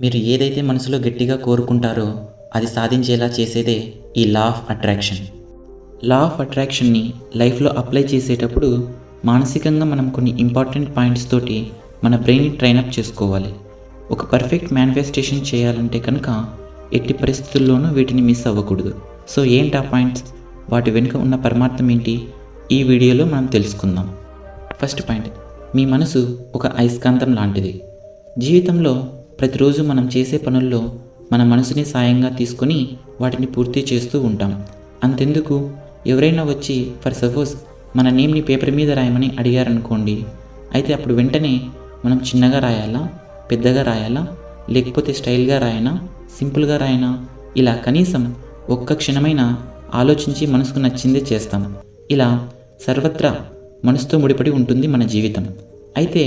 మీరు ఏదైతే మనసులో గట్టిగా కోరుకుంటారో అది సాధించేలా చేసేదే ఈ law of attraction. Law of అట్రాక్షన్ని లైఫ్లో అప్లై చేసేటప్పుడు మానసికంగా మనం కొన్ని ఇంపార్టెంట్ పాయింట్స్ తోటి మన బ్రెయిన్ని ట్రైనప్ చేసుకోవాలి. ఒక పర్ఫెక్ట్ మేనిఫెస్టేషన్ చేయాలంటే కనుక ఎట్టి పరిస్థితుల్లోనూ వీటిని మిస్ అవ్వకూడదు. సో ఏంటి ఆ పాయింట్స్, వాటి వెనుక ఉన్న పరమార్థం ఏంటి, ఈ వీడియోలో మనం తెలుసుకుందాం. ఫస్ట్ పాయింట్, మీ మనసు ఒక అయస్కాంతం లాంటిది. జీవితంలో ప్రతిరోజు మనం చేసే పనుల్లో మన మనసుని సాయంగా తీసుకొని వాటిని పూర్తి చేస్తూ ఉంటాం. అంతెందుకు, ఎవరైనా వచ్చి ఫర్ సపోజ్ మన నేమ్ని పేపర్ మీద రాయమని అడిగారనుకోండి, అయితే అప్పుడు వెంటనే మనం చిన్నగా రాయాలా, పెద్దగా రాయాలా, లేకపోతే స్టైల్గా రాయనా, సింపుల్గా రాయనా, ఇలా కనీసం ఒక్క క్షణమైనా ఆలోచించి మనసుకు నచ్చిందే చేస్తాం. ఇలా సర్వత్రా మనసుతో ముడిపడి ఉంటుంది మన జీవితం. అయితే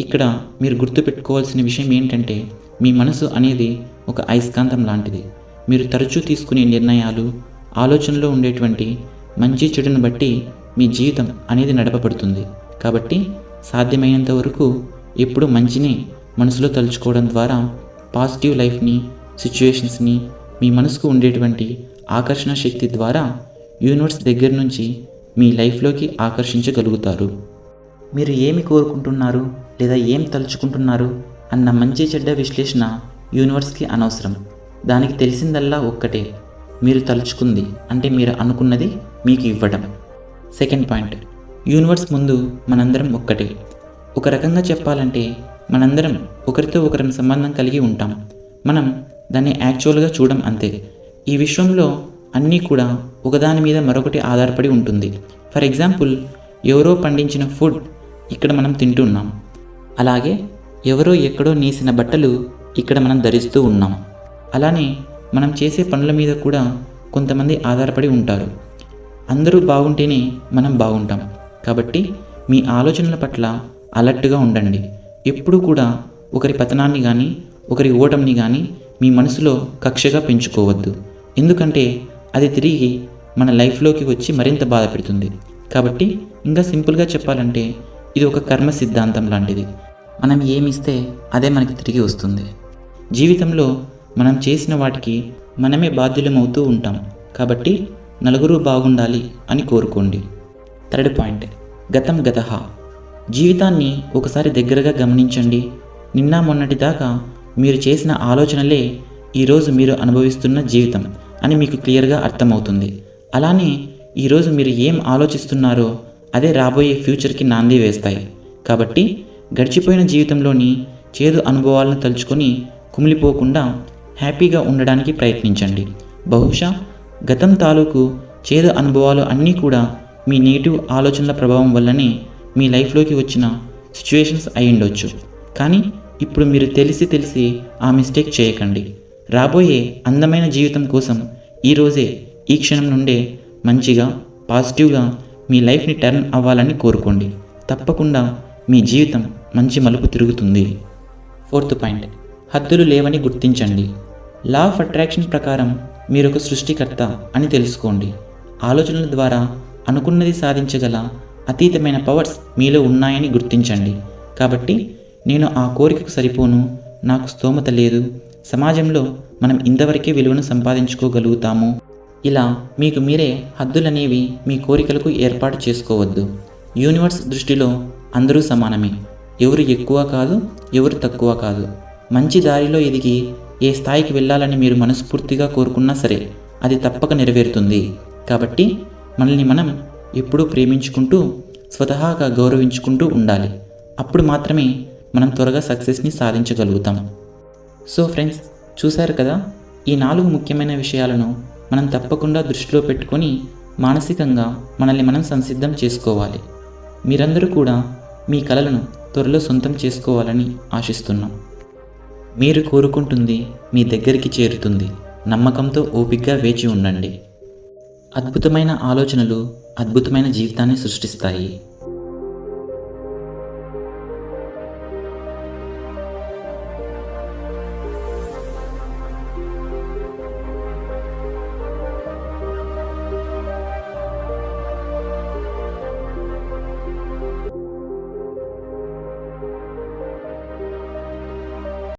ఇక్కడ మీరు గుర్తుపెట్టుకోవాల్సిన విషయం ఏంటంటే, మీ మనసు అనేది ఒక అయస్కాంతం లాంటిది. మీరు తరచూ తీసుకునే నిర్ణయాలు, ఆలోచనలో ఉండేటువంటి మంచి చెడును బట్టి మీ జీవితం అనేది నడపబడుతుంది. కాబట్టి సాధ్యమైనంత వరకు ఎప్పుడు మంచిని మనసులో తలుచుకోవడం ద్వారా పాజిటివ్ లైఫ్ని, సిచ్యువేషన్స్ని మీ మనసుకు ఉండేటువంటి ఆకర్షణ శక్తి ద్వారా యూనివర్స్ దగ్గర నుంచి మీ లైఫ్లోకి ఆకర్షించగలుగుతారు. మీరు ఏమి కోరుకుంటున్నారు లేదా ఏం తలుచుకుంటున్నారు అన్న మంచి చెడ్డ విశ్లేషణ యూనివర్స్కి అనవసరం. దానికి తెలిసిందల్లా ఒక్కటే, మీరు తలుచుకుంది అంటే మీరు అనుకున్నది మీకు ఇవ్వడం. సెకండ్ పాయింట్, యూనివర్స్ ముందు మనందరం ఒక్కటే. ఒక రకంగా చెప్పాలంటే మనందరం ఒకరితో ఒకరం సంబంధం కలిగి ఉంటాం. మనం దాన్ని యాక్చువల్గా చూడం అంతే. ఈ విశ్వంలో అన్నీ కూడా ఒకదాని మీద మరొకటి ఆధారపడి ఉంటుంది. ఫర్ ఎగ్జాంపుల్, ఎవరో పండించిన ఫుడ్ ఇక్కడ మనం తింటున్నాం. అలాగే ఎవరో ఎక్కడో నేసిన బట్టలు ఇక్కడ మనం ధరిస్తూ ఉన్నాం. అలానే మనం చేసే పనుల మీద కూడా కొంతమంది ఆధారపడి ఉంటారు. అందరూ బాగుంటేనే మనం బాగుంటాం. కాబట్టి మీ ఆలోచనల పట్ల అలర్ట్గా ఉండండి. ఎప్పుడూ కూడా ఒకరి పతనాన్ని కానీ ఒకరి ఓటమిని కానీ మీ మనసులో కక్షగా పెంచుకోవద్దు. ఎందుకంటే అది తిరిగి మన లైఫ్లోకి వచ్చి మరింత బాధ పెడుతుంది. కాబట్టి ఇంకా సింపుల్గా చెప్పాలంటే ఇది ఒక కర్మ సిద్ధాంతం లాంటిది. మనం ఏమిస్తే అదే మనకి తిరిగి వస్తుంది. జీవితంలో మనం చేసిన వాటికి మనమే బాధ్యులమవుతూ ఉంటాం. కాబట్టి నలుగురు బాగుండాలి అని కోరుకోండి. థర్డ్ పాయింట్, గతం గతః. జీవితాన్ని ఒకసారి దగ్గరగా గమనించండి. నిన్న మొన్నటి దాకా మీరు చేసిన ఆలోచనలే ఈరోజు మీరు అనుభవిస్తున్న జీవితం అని మీకు క్లియర్గా అర్థమవుతుంది. అలానే ఈరోజు మీరు ఏం ఆలోచిస్తున్నారో అదే రాబోయే ఫ్యూచర్కి నాంది వేస్తాయి. కాబట్టి గడిచిపోయిన జీవితంలోని చేదు అనుభవాలను తలుచుకొని కుమిలిపోకుండా హ్యాపీగా ఉండడానికి ప్రయత్నించండి. బహుశా గతం తాలూకు చేదు అనుభవాలు అన్నీ కూడా మీ నెగిటివ్ ఆలోచనల ప్రభావం వల్లనే మీ లైఫ్లోకి వచ్చిన సిచ్యువేషన్స్ అయి ఉండొచ్చు. కానీ ఇప్పుడు మీరు తెలిసి ఆ మిస్టేక్ చేయకండి. రాబోయే అందమైన జీవితం కోసం ఈరోజే, ఈ క్షణం నుండే మంచిగా, పాజిటివ్గా మీ లైఫ్ని టర్న్ అవ్వాలని కోరుకోండి. తప్పకుండా మీ జీవితం మంచి మలుపు తిరుగుతుంది. ఫోర్త్ పాయింట్, హద్దులు లేవని గుర్తించండి. లా ఆఫ్ అట్రాక్షన్ ప్రకారం మీరు ఒక సృష్టికర్త అని తెలుసుకోండి. ఆలోచనల ద్వారా అనుకున్నది సాధించగల అతీతమైన పవర్స్ మీలో ఉన్నాయని గుర్తించండి. కాబట్టి నేను ఆ కోరికకు సరిపోను, నాకు స్తోమత లేదు, సమాజంలో మనం ఇంతవరకే విలువను సంపాదించుకోగలుగుతాము, ఇలా మీకు మీరే హద్దులనేవి మీ కోరికలకు ఏర్పాటు చేసుకోవద్దు. యూనివర్స్ దృష్టిలో అందరూ సమానమే. ఎవరు ఎక్కువ కాదు, ఎవరు తక్కువ కాదు. మంచి దారిలో ఎదిగి ఏ స్థాయికి వెళ్ళాలని మీరు మనస్ఫూర్తిగా కోరుకున్నా సరే అది తప్పక నెరవేరుతుంది. కాబట్టి మనల్ని మనం ఎప్పుడూ ప్రేమించుకుంటూ స్వతహాగా గౌరవించుకుంటూ ఉండాలి. అప్పుడు మాత్రమే మనం త్వరగా సక్సెస్ని సాధించగలుగుతాం. సో ఫ్రెండ్స్, చూశారు కదా, ఈ 4 ముఖ్యమైన విషయాలను మనం తప్పకుండా దృష్టిలో పెట్టుకొని మానసికంగా మనల్ని మనం సంసిద్ధం చేసుకోవాలి. మీరందరూ కూడా మీ కలలను త్వరలో సొంతం చేసుకోవాలని ఆశిస్తున్నాం. మీరు కోరుకుంటుంది మీ దగ్గరికి చేరుతుంది. నమ్మకంతో ఓపికగా వేచి ఉండండి. అద్భుతమైన ఆలోచనలు అద్భుతమైన జీవితాన్ని సృష్టిస్తాయి.